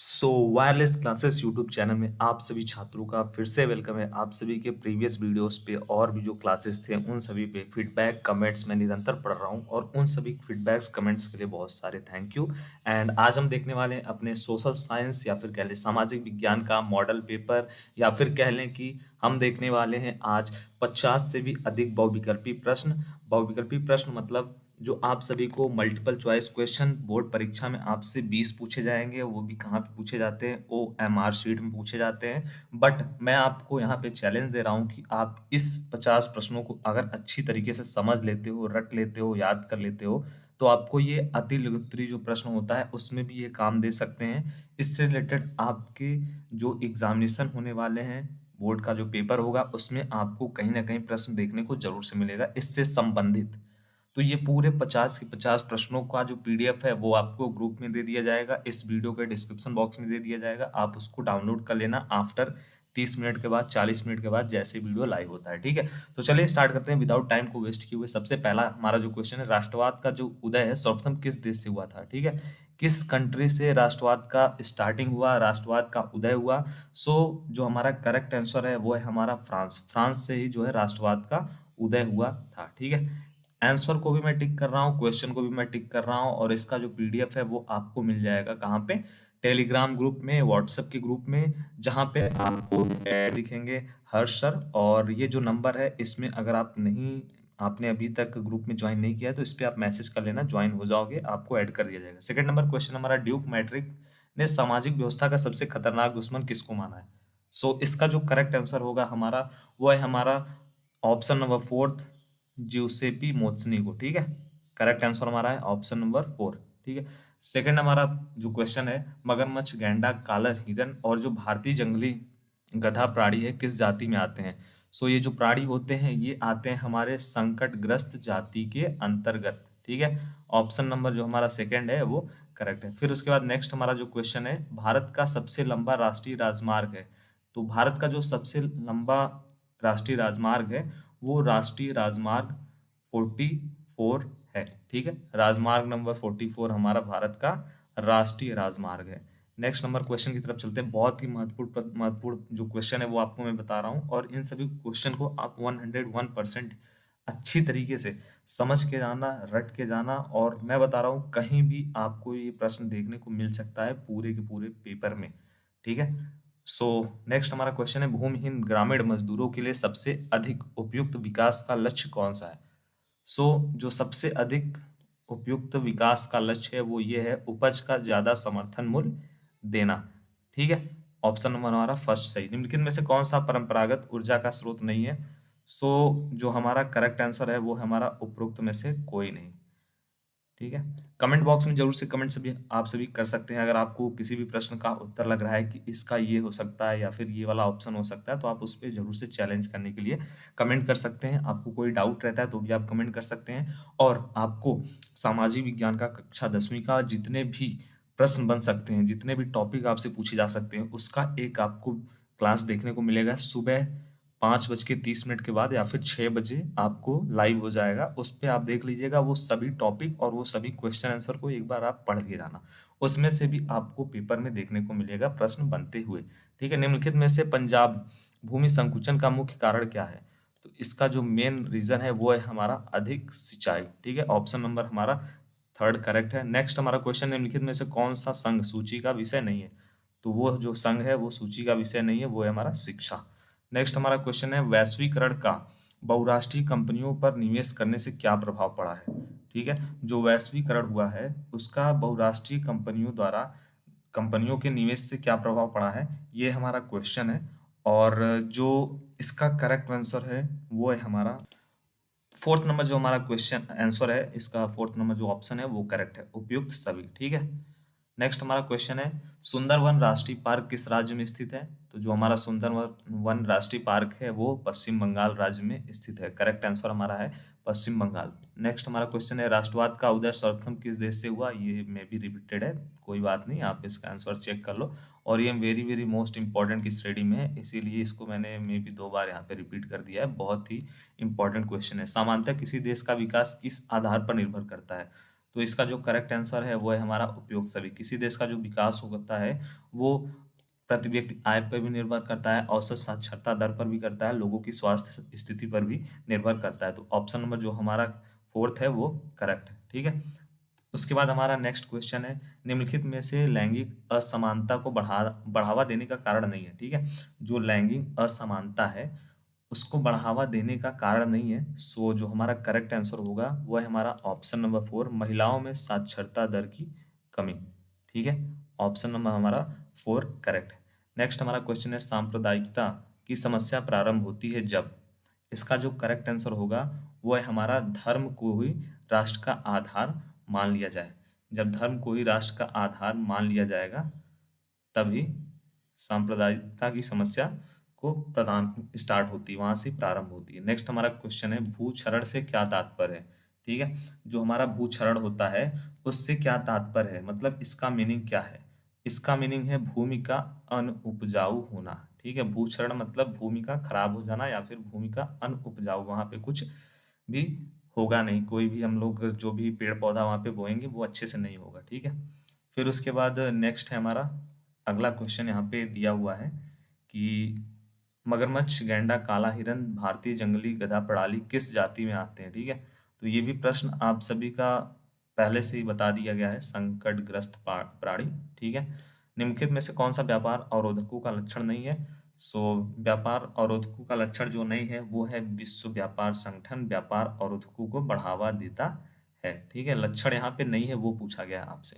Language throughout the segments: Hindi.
वायरलेस क्लासेस यूट्यूब चैनल में आप सभी छात्रों का फिर से वेलकम है। आप सभी के प्रीवियस वीडियोस पे और भी जो क्लासेस थे उन सभी पे फीडबैक कमेंट्स मैं निरंतर पढ़ रहा हूं और उन सभी फीडबैक्स कमेंट्स के लिए बहुत सारे थैंक यू। एंड आज हम देखने वाले हैं अपने सोशल साइंस या फिर कह लें सामाजिक विज्ञान का मॉडल पेपर, या फिर कह लें कि हम देखने वाले हैं आज 50 से भी अधिक बहुविकल्पी प्रश्न। बहुविकल्पी प्रश्न मतलब जो आप सभी को मल्टीपल चॉइस क्वेश्चन बोर्ड परीक्षा में आपसे 20 पूछे जाएंगे। वो भी कहाँ पे पूछे जाते हैं? OMR शीट में पूछे जाते हैं। बट मैं आपको यहाँ पे चैलेंज दे रहा हूँ कि आप इस 50 प्रश्नों को अगर अच्छी तरीके से समझ लेते हो, रट लेते हो, याद कर लेते हो, तो आपको ये अति लिखित जो प्रश्न होता है उसमें भी ये काम दे सकते हैं। इससे रिलेटेड आपके जो एग्जामिनेशन होने वाले हैं, बोर्ड का जो पेपर होगा, उसमें आपको कहीं ना कहीं प्रश्न देखने को जरूर से मिलेगा इससे संबंधित। तो ये पूरे 50 के 50 प्रश्नों का जो पीडीएफ है वो आपको ग्रुप में दे दिया जाएगा, इस वीडियो के डिस्क्रिप्शन बॉक्स में दे दिया जाएगा। आप उसको डाउनलोड कर लेना आफ्टर 30 मिनट के बाद, 40 मिनट के बाद, जैसे वीडियो लाइव होता है। ठीक है, तो चलिए स्टार्ट करते हैं विदाउट टाइम को वेस्ट किए हुए। सबसे पहला हमारा जो क्वेश्चन है, राष्ट्रवाद का जो उदय है सर्वप्रथम किस देश से हुआ था? ठीक है, किस कंट्री से राष्ट्रवाद का स्टार्टिंग हुआ, राष्ट्रवाद का उदय हुआ? जो हमारा करेक्ट आंसर है वो है हमारा फ्रांस। फ्रांस से ही जो है राष्ट्रवाद का उदय हुआ था। ठीक है, आंसर को भी मैं टिक कर रहा हूँ, क्वेश्चन को भी मैं टिक कर रहा हूँ, और इसका जो पीडीएफ है वो आपको मिल जाएगा कहाँ पे? टेलीग्राम ग्रुप में, व्हाट्सएप के ग्रुप में, जहाँ पे आपको ऐड दिखेंगे हर्ष सर। और ये जो नंबर है इसमें अगर आपने अभी तक ग्रुप में ज्वाइन नहीं किया है तो इस पे आप मैसेज कर लेना, ज्वाइन हो जाओगे, आपको ऐड कर दिया जाएगा। सेकंड नंबर क्वेश्चन हमारा, ड्यूक मैट्रिक ने सामाजिक व्यवस्था का सबसे खतरनाक दुश्मन किसको माना है? इसका जो करेक्ट आंसर होगा हमारा, वो है हमारा ऑप्शन नंबर फोर्थ, ज्यूसेपी मोत्सनी को। ठीक है, करेक्ट आंसर हमारा है ऑप्शन नंबर 4। ठीक है, सेकंड हमारा जो क्वेश्चन है, मगरमच्छ, गैंडा, काला हिरन और जो भारतीय जंगली गधा प्राणी है किस जाति में आते हैं? ये जो प्राणी होते हैं ये आते हैं हमारे संकटग्रस्त जाति के अंतर्गत। ठीक है, ऑप्शन नंबर जो हमारा सेकंड है वो करेक्ट है। फिर उसके बाद नेक्स्ट हमारा जो क्वेश्चन है, भारत का सबसे लंबा राष्ट्रीय राजमार्ग है। तो भारत का जो सबसे लंबा राष्ट्रीय राजमार्ग है वो राष्ट्रीय राजमार्ग 44 है। ठीक है, राजमार्ग नंबर 44 हमारा भारत का राष्ट्रीय राजमार्ग है। नेक्स्ट नंबर क्वेश्चन की तरफ चलते हैं। बहुत ही महत्वपूर्ण जो क्वेश्चन है वो आपको मैं बता रहा हूँ, और इन सभी क्वेश्चन को आप 101% अच्छी तरीके से समझ के जाना, रट के जाना, और मैं बता रहा हूँ कहीं भी आपको ये प्रश्न देखने को मिल सकता है पूरे के पूरे पेपर में। ठीक है, नेक्स्ट हमारा क्वेश्चन है, भूमिहीन ग्रामीण मजदूरों के लिए सबसे अधिक उपयुक्त विकास का लक्ष्य कौन सा है? जो सबसे अधिक उपयुक्त विकास का लक्ष्य है वो ये है, उपज का ज्यादा समर्थन मूल्य देना। ठीक है, ऑप्शन नंबर हमारा फर्स्ट सही। निम्नलिखित में से कौन सा परंपरागत ऊर्जा का स्रोत नहीं है? जो हमारा करेक्ट आंसर है वो हमारा उपरोक्त में से कोई नहीं। ठीक है, कमेंट बॉक्स में जरूर से कमेंट सभी आप सभी कर सकते हैं। अगर आपको किसी भी प्रश्न का उत्तर लग रहा है कि इसका ये हो सकता है या फिर ये वाला ऑप्शन हो सकता है, तो आप उस पर जरूर से चैलेंज करने के लिए कमेंट कर सकते हैं। आपको कोई डाउट रहता है तो भी आप कमेंट कर सकते हैं। और आपको सामाजिक विज्ञान का कक्षा 10वीं का जितने भी प्रश्न बन सकते हैं, जितने भी टॉपिक आपसे पूछे जा सकते हैं, उसका एक आपको क्लास देखने को मिलेगा सुबह 5:30 के बाद, या फिर 6 बजे आपको लाइव हो जाएगा। उस पे आप देख लीजिएगा वो सभी टॉपिक और वो सभी क्वेश्चन आंसर को एक बार आप पढ़ के जाना। उसमें से भी आपको पेपर में देखने को मिलेगा प्रश्न बनते हुए। ठीक है, निम्नलिखित में से पंजाब भूमि संकुचन का मुख्य कारण क्या है? तो इसका जो मेन रीजन है वो है हमारा अधिक सिंचाई। ठीक है, ऑप्शन नंबर हमारा थर्ड करेक्ट है। नेक्स्ट हमारा क्वेश्चन, निम्नलिखित में से कौन सा संघ सूची का विषय नहीं है? तो वो जो संघ है वो सूची का विषय नहीं है, वो है हमारा शिक्षा। नेक्स्ट हमारा क्वेश्चन है, वैश्वीकरण का बहुराष्ट्रीय कंपनियों पर निवेश करने से क्या प्रभाव पड़ा है? ठीक है, जो वैश्वीकरण हुआ है उसका बहुराष्ट्रीय कंपनियों के निवेश से क्या प्रभाव पड़ा है, ये हमारा क्वेश्चन है। और जो इसका करेक्ट आंसर है वो है हमारा फोर्थ नंबर, जो हमारा क्वेश्चन आंसर है इसका फोर्थ नंबर जो ऑप्शन है वो करेक्ट है, उपयुक्त सभी। ठीक है, नेक्स्ट हमारा क्वेश्चन है, सुंदरवन राष्ट्रीय पार्क किस राज्य में स्थित है? तो जो हमारा सुंदरवन राष्ट्रीय पार्क है वो पश्चिम बंगाल राज्य में स्थित है। करेक्ट आंसर हमारा है पश्चिम बंगाल। नेक्स्ट हमारा क्वेश्चन है, राष्ट्रवाद का उदय सर्वप्रथम किस देश से हुआ? ये मे भी रिपीटेड है, कोई बात नहीं, आप इसका आंसर चेक कर लो। और ये वेरी वेरी मोस्ट इंपॉर्टेंट की श्रेणी में है, इसीलिए इसको मैंने मे भी 2 बार यहाँ पे रिपीट कर दिया है। बहुत ही इंपॉर्टेंट क्वेश्चन है। सामान्यतः किसी देश का विकास किस आधार पर निर्भर करता है? तो इसका जो करेक्ट आंसर है वो है हमारा उपयुक्त सभी। किसी देश का जो विकास होता है वो प्रति व्यक्ति आय पर भी निर्भर करता है, औसत साक्षरता दर पर भी करता है, लोगों की स्वास्थ्य स्थिति पर भी निर्भर करता है। तो ऑप्शन नंबर जो हमारा फोर्थ है वो करेक्ट है। ठीक है, उसके बाद हमारा नेक्स्ट क्वेश्चन है, निम्नलिखित में से लैंगिक असमानता को बढ़ावा देने का कारण नहीं है। ठीक है, जो लैंगिक असमानता है उसको बढ़ावा देने का कारण नहीं है। सो जो हमारा करेक्ट आंसर होगा वो है हमारा ऑप्शन नंबर 4, महिलाओं में साक्षरता दर की कमी। ठीक है, ऑप्शन नंबर हमारा 4 करेक्ट है। नेक्स्ट हमारा क्वेश्चन है, सांप्रदायिकता की समस्या प्रारंभ होती है जब। इसका जो करेक्ट आंसर होगा वो है हमारा धर्म को ही राष्ट्र का आधार मान लिया जाए। जब धर्म को ही राष्ट्र का आधार मान लिया जाएगा तभी सांप्रदायिकता की समस्या को प्रदान स्टार्ट होती है, वहां से प्रारंभ होती है। नेक्स्ट हमारा क्वेश्चन है, भूक्षरण से क्या तात्पर्य है। ठीक है, जो हमारा भूक्षरण होता है उससे क्या तात्पर्य है, मतलब इसका मीनिंग क्या है। इसका मीनिंग है भूमि का अनउपजाऊ होना। ठीक है, भूक्षरण मतलब भूमि का खराब हो जाना या फिर भूमि का अनउपजाऊ, वहां पे कुछ भी होगा नहीं, कोई भी हम लोग जो भी पेड़ पौधा वहां पे बोएंगे वो अच्छे से नहीं होगा। ठीक है, फिर उसके बाद नेक्स्ट है हमारा अगला क्वेश्चन यहाँ पे दिया हुआ है कि मगरमच्छ, गैंडा, काला हिरन भारतीय जंगली गधा प्रणाली किस जाति में आते हैं। ठीक है, तो ये भी प्रश्न आप सभी का पहले से ही बता दिया गया है, संकटग्रस्त प्राणी। ठीक है, निम्नलिखित में से कौन सा व्यापार अवरोधकों का लक्षण नहीं है। सो व्यापार अवरोधकों का लक्षण जो नहीं है वो है विश्व व्यापार संगठन व्यापार अवरोधकों को बढ़ावा देता है। ठीक है, लक्षण यहाँ पे नहीं है वो पूछा गया आपसे।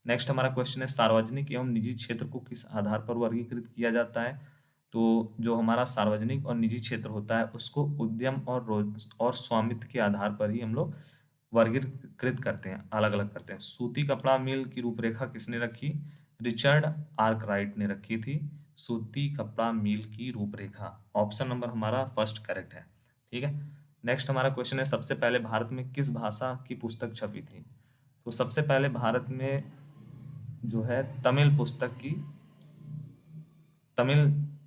नेक्स्ट हमारा क्वेश्चन है, सार्वजनिक एवं निजी क्षेत्र को किस आधार पर वर्गीकृत किया जाता है। तो जो हमारा सार्वजनिक और निजी क्षेत्र होता है उसको उद्यम और स्वामित्व के आधार पर ही हम लोग वर्गीकृत करते हैं, अलग अलग करते हैं। सूती कपड़ा मिल की रूपरेखा किसने रखी, रिचर्ड आर्कराइट ने रखी थी सूती कपड़ा मिल की रूपरेखा। ऑप्शन नंबर हमारा फर्स्ट करेक्ट है। ठीक है, नेक्स्ट हमारा क्वेश्चन है, सबसे पहले भारत में किस भाषा की पुस्तक छपी थी। तो सबसे पहले भारत में जो है तमिल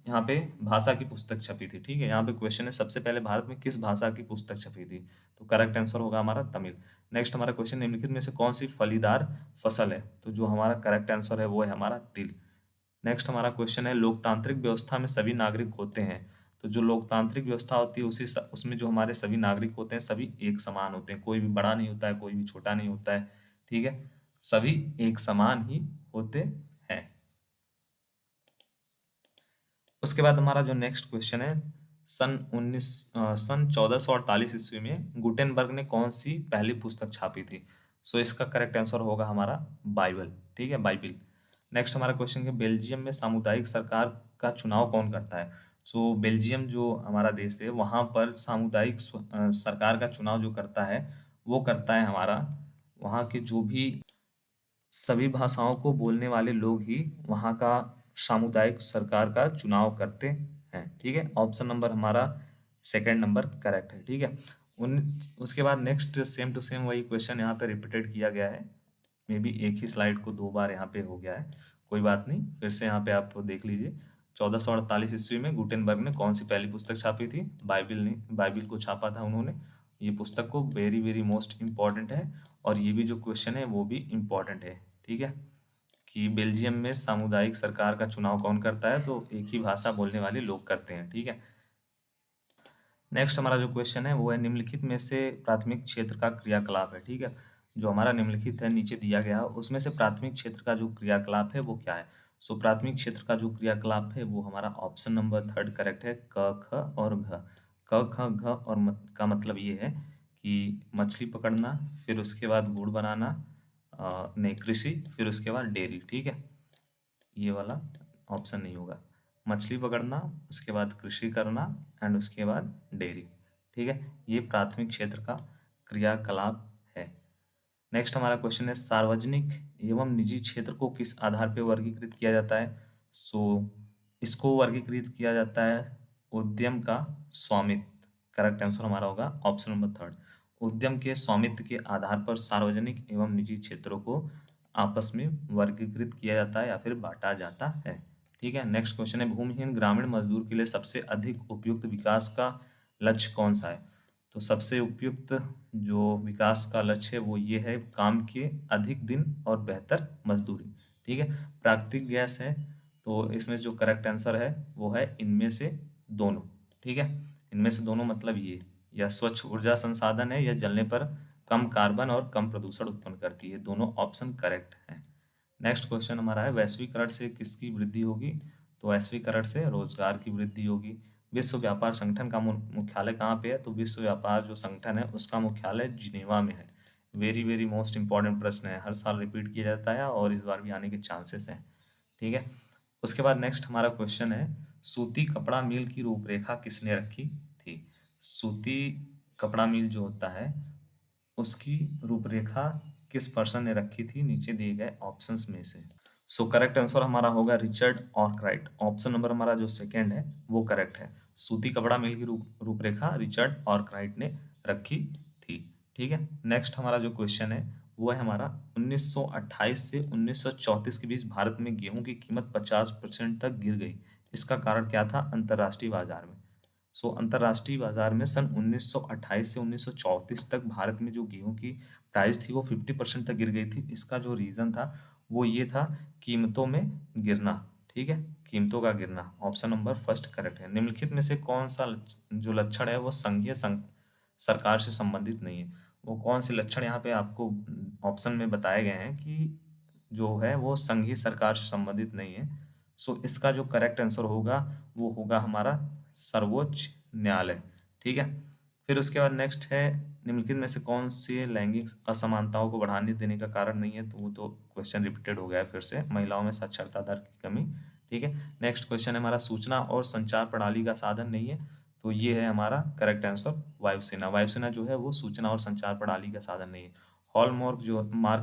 यहाँ पे भाषा की पुस्तक छपी थी। ठीक है, यहाँ पे क्वेश्चन है सबसे पहले भारत में किस भाषा की पुस्तक छपी थी, तो करेक्ट आंसर होगा हमारा तमिल। नेक्स्ट हमारा क्वेश्चन, निम्नलिखित में से कौन सी फलीदार फसल है, तो जो हमारा करेक्ट आंसर है वो है हमारा तिल। नेक्स्ट हमारा क्वेश्चन है, लोकतांत्रिक व्यवस्था में सभी नागरिक होते हैं। तो जो लोकतांत्रिक व्यवस्था होती है उसमें जो हमारे सभी नागरिक होते हैं सभी एक समान होते हैं, कोई भी बड़ा नहीं होता है, कोई भी छोटा नहीं होता है। ठीक है, सभी एक समान ही होते हैं। उसके बाद हमारा जो नेक्स्ट क्वेश्चन है, सन 1448 ईस्वी में गुटेनबर्ग ने कौन सी पहली पुस्तक छापी थी। सो इसका करेक्ट आंसर होगा हमारा बाइबल। ठीक है, बाइबिल। नेक्स्ट हमारा क्वेश्चन है, बेल्जियम में सामुदायिक सरकार का चुनाव कौन करता है। सो बेल्जियम जो हमारा देश है वहां पर सामुदायिक सरकार का चुनाव जो करता है वो करता है हमारा वहाँ के जो भी सभी भाषाओं को बोलने वाले लोग ही वहाँ का सामुदायिक सरकार का चुनाव करते हैं। ठीक है, ऑप्शन नंबर हमारा सेकंड नंबर करेक्ट है। ठीक है, उसके बाद नेक्स्ट सेम टू सेम वही क्वेश्चन यहाँ पे रिपीटेड किया गया है, मे बी एक ही स्लाइड को दो बार यहाँ पे हो गया है, कोई बात नहीं, फिर से यहाँ पे आप देख लीजिए। 1448 ईस्वी में गुटेनबर्ग ने कौन सी पहली पुस्तक छापी थी, बाइबिल को छापा था उन्होंने। ये पुस्तक को वेरी वेरी मोस्ट इम्पॉर्टेंट है और ये भी जो क्वेश्चन है वो भी इम्पॉर्टेंट है। ठीक है, कि बेल्जियम में सामुदायिक सरकार का चुनाव कौन करता है, तो एक ही भाषा बोलने वाले लोग करते हैं। ठीक है, नेक्स्ट हमारा जो क्वेश्चन है वो है, निम्नलिखित में से प्राथमिक क्षेत्र का क्रियाकलाप है। ठीक है, जो हमारा निम्नलिखित है नीचे दिया गया है उसमें से प्राथमिक क्षेत्र का जो क्रियाकलाप है वो क्या है। सो प्राथमिक क्षेत्र का जो क्रियाकलाप है वो हमारा ऑप्शन नंबर थर्ड करेक्ट है, क ख और घ। क ख घ और का मतलब ये है कि मछली पकड़ना, फिर उसके बाद गुड़ बनाना, नहीं कृषि, फिर उसके बाद डेयरी। ठीक है, ये वाला ऑप्शन नहीं होगा, मछली पकड़ना उसके बाद कृषि करना एंड उसके बाद डेयरी। ठीक है, ये प्राथमिक क्षेत्र का क्रियाकलाप है। नेक्स्ट हमारा क्वेश्चन है, सार्वजनिक एवं निजी क्षेत्र को किस आधार पर वर्गीकृत किया जाता है। सो इसको वर्गीकृत किया जाता है उद्यम का स्वामित्व। करेक्ट आंसर हमारा होगा ऑप्शन नंबर थर्ड, उद्यम के स्वामित्व के आधार पर सार्वजनिक एवं निजी क्षेत्रों को आपस में वर्गीकृत किया जाता है या फिर बांटा जाता है। ठीक है, नेक्स्ट क्वेश्चन है, भूमिहीन ग्रामीण मजदूर के लिए सबसे अधिक उपयुक्त विकास का लक्ष्य कौन सा है। तो सबसे उपयुक्त जो विकास का लक्ष्य है वो ये है, काम के अधिक दिन और बेहतर मजदूरी। ठीक है, प्राकृतिक गैस है, तो इसमें जो करेक्ट आंसर है वो है इनमें से दोनों। ठीक है, इनमें से दोनों मतलब ये, या स्वच्छ ऊर्जा संसाधन है, या जलने पर कम कार्बन और कम प्रदूषण उत्पन्न करती है। दोनों ऑप्शन करेक्ट हैं। नेक्स्ट क्वेश्चन हमारा है, वैश्वीकरण से किसकी वृद्धि होगी? तो वैश्वीकरण से रोजगार की वृद्धि होगी। विश्व व्यापार संगठन का मुख्यालय कहाँ पे है? तो विश्व व्यापार जो संगठन है उसका मुख्यालय जिनेवा में है। वेरी वेरी मोस्ट इंपॉर्टेंट प्रश्न है, हर साल रिपीट किया जाता है और इस बार भी आने के चांसेस हैं। ठीक है, उसके बाद नेक्स्ट हमारा क्वेश्चन है, सूती कपड़ा मिल की रूपरेखा किसने रखी थी? सूती कपड़ा मिल जो होता है उसकी रूपरेखा किस पर्सन ने रखी थी, नीचे दिए गए ऑप्शंस में से? सो करेक्ट आंसर हमारा होगा रिचर्ड आर्कराइट। ऑप्शन नंबर हमारा जो सेकंड है वो करेक्ट है। सूती कपड़ा मिल की रूपरेखा रिचर्ड आर्कराइट ने रखी थी। ठीक है, नेक्स्ट हमारा जो क्वेश्चन है वो है हमारा, 1928 से 1934 के बीच भारत में गेहूं की कीमत 50% तक गिर गई। इसका कारण क्या था अंतरराष्ट्रीय बाजार में? सो अंतरराष्ट्रीय बाजार में सन 1928 से 1934 तक भारत में जो गेहूं की प्राइस थी वो 50% तक गिर गई थी। इसका जो रीजन था वो ये था, कीमतों में गिरना। ठीक है, कीमतों का गिरना। ऑप्शन नंबर फर्स्ट करेक्ट है। निम्नलिखित में से कौन सा जो लक्षण है वो संघीय सरकार से संबंधित नहीं है? वो कौन से लक्षण यहाँ पे आपको ऑप्शन में बताए गए हैं कि जो है वो संघीय सरकार से संबंधित नहीं है? सो इसका जो करेक्ट आंसर होगा वो होगा हमारा सर्वोच्च न्यायालय। ठीक है, फिर उसके बाद नेक्स्ट है, निम्नलिखित में से कौन से लैंगिक असमानताओं को बढ़ाने देने का कारण नहीं है? तो वो तो क्वेश्चन रिपीटेड हो गया है फिर से, महिलाओं में साक्षरता दर की कमी। ठीक है, नेक्स्ट क्वेश्चन है हमारा, सूचना और संचार प्रणाली का साधन नहीं है? तो ये है हमारा करेक्ट आंसर वायुसेना। वायुसेना जो है वो सूचना और संचार प्रणाली का साधन नहीं है। हॉलमार्क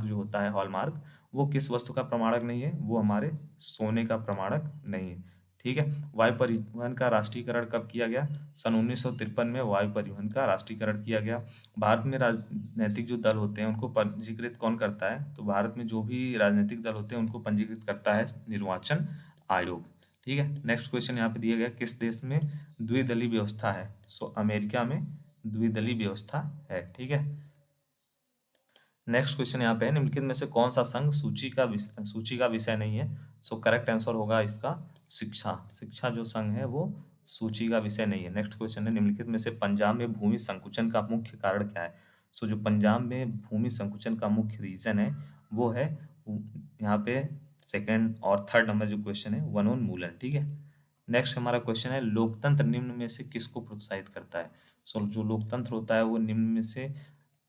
जो होता है, हॉलमार्क, वो किस वस्तु का प्रमाणक नहीं है? वो हमारे सोने का प्रमाणक नहीं है। ठीक है, वायु परिवहन का राष्ट्रीयकरण कब किया गया? सन 1953 में वायु परिवहन का राष्ट्रीयकरण किया गया। भारत में राजनीतिक जो दल होते हैं उनको पंजीकृत कौन करता है? तो भारत में जो भी राजनीतिक दल होते हैं उनको पंजीकृत करता है निर्वाचन आयोग। ठीक है, नेक्स्ट क्वेश्चन यहाँ पे दिया गया, किस देश में द्विदलीय व्यवस्था है? सो अमेरिका में द्विदलीय व्यवस्था है। ठीक है, नेक्स्ट क्वेश्चन यहाँ पे है, निम्नलिखित में से कौन सा संघ सूची का विषय नहीं है? सो करेक्ट आंसर होगा इसका शिक्षा। शिक्षा जो संघ है वो सूची का विषय नहीं है। नेक्स्ट क्वेश्चन है, निम्नलिखित में से पंजाब में भूमि संकुचन का मुख्य कारण क्या है? सो जो पंजाब में भूमि संकुचन का मुख्य रीजन है वो है यहाँ पे सेकंड और थर्ड नंबर जो क्वेश्चन है, वनोन्मूलन। ठीक है, नेक्स्ट हमारा क्वेश्चन है, लोकतंत्र निम्न में से किसको प्रोत्साहित करता है? सो जो लोकतंत्र होता है वो निम्न में से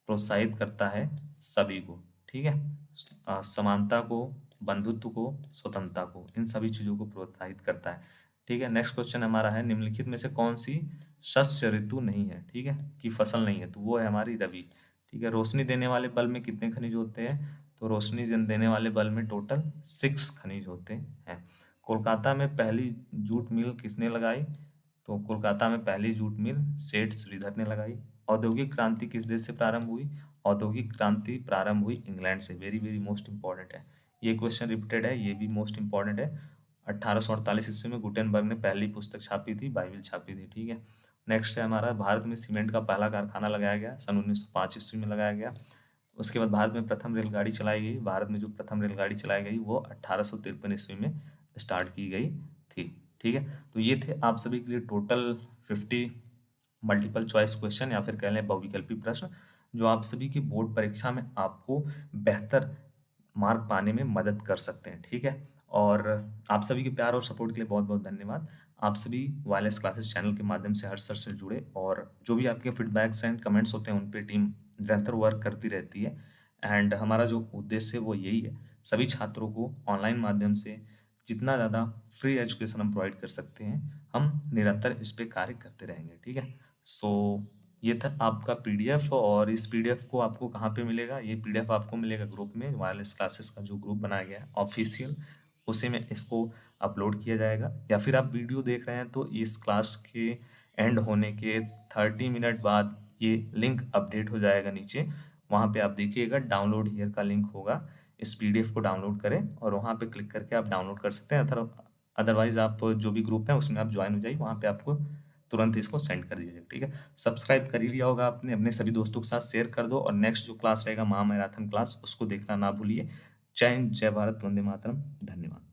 प्रोत्साहित करता है सभी को। ठीक है, समानता को, बंधुत्व को, स्वतंत्रता को, इन सभी चीजों को प्रोत्साहित करता है। ठीक है, नेक्स्ट क्वेश्चन हमारा है, निम्नलिखित में से कौन सी शस्य ऋतु नहीं है? ठीक है, की फसल नहीं है? तो वो है हमारी रबी। ठीक है, रोशनी देने वाले बल्ब में कितने खनिज होते हैं? तो रोशनी देने वाले बल्ब में टोटल 6 खनिज होते हैं। कोलकाता में पहली जूट मिल किसने लगाई? तो कोलकाता में पहली जूट मिल सेठ श्रीधर ने लगाई। औद्योगिक क्रांति किस देश से प्रारंभ हुई? औद्योगिक क्रांति प्रारंभ हुई इंग्लैंड से। वेरी वेरी मोस्ट इंपॉर्टेंट है, ये क्वेश्चन रिपीटेड है, ये भी मोस्ट इंपॉर्टेंट है। 1848 ईस्वी में गुटेनबर्ग ने पहली पुस्तक छापी थी, बाइबिल छापी थी। ठीक है, नेक्स्ट है हमारा, भारत में सीमेंट का पहला कारखाना लगाया गया, सन 1905 ईस्वी में लगाया गया। उसके बाद भारत में प्रथम रेलगाड़ी चलाई गई। भारत में जो प्रथम रेलगाड़ी चलाई गई वो 1853 ईस्वी में स्टार्ट की गई थी। ठीक है, तो ये थे आप सभी के लिए टोटल 50 मल्टीपल चॉइस क्वेश्चन या फिर कह लें बहुविकल्पी प्रश्न, जो आप सभी की बोर्ड परीक्षा में आपको बेहतर मार्क पाने में मदद कर सकते हैं। ठीक है, और आप सभी के प्यार और सपोर्ट के लिए बहुत बहुत धन्यवाद। आप सभी वायरलेस क्लासेस चैनल के माध्यम से हर सर से जुड़े, और जो भी आपके फीडबैक्स एंड कमेंट्स होते हैं उन पे टीम निरंतर वर्क करती रहती है। एंड हमारा जो उद्देश्य है वो यही है, सभी छात्रों को ऑनलाइन माध्यम से जितना ज़्यादा फ्री एजुकेशन हम प्रोवाइड कर सकते हैं, हम निरंतर इस पे कार्य करते रहेंगे। ठीक है, सो ये था आपका पीडीएफ, और इस पीडीएफ को आपको कहाँ पे मिलेगा? ये पीडीएफ आपको मिलेगा ग्रुप में, वायरलेस क्लासेस का जो ग्रुप बनाया गया है ऑफिशियल, उसी में इसको अपलोड किया जाएगा। या फिर आप वीडियो देख रहे हैं तो इस क्लास के एंड होने के 30 मिनट बाद ये लिंक अपडेट हो जाएगा नीचे, वहाँ पे आप देखिएगा डाउनलोड हियर का लिंक होगा। इस पीडीएफ को डाउनलोड करें और वहाँ पे क्लिक करके आप डाउनलोड कर सकते हैं। अदरवाइज आप जो भी ग्रुप है उसमें आप ज्वाइन हो जाइए, वहाँ पे आपको तुरंत इसको सेंड कर दीजिएगा, ठीक है? सब्सक्राइब कर ही लिया होगा आपने, अपने सभी दोस्तों के साथ शेयर कर दो और नेक्स्ट जो क्लास रहेगा महामैराथन क्लास उसको देखना ना भूलिए। जय हिंद, जय भारत, वंदे मातरम, धन्यवाद।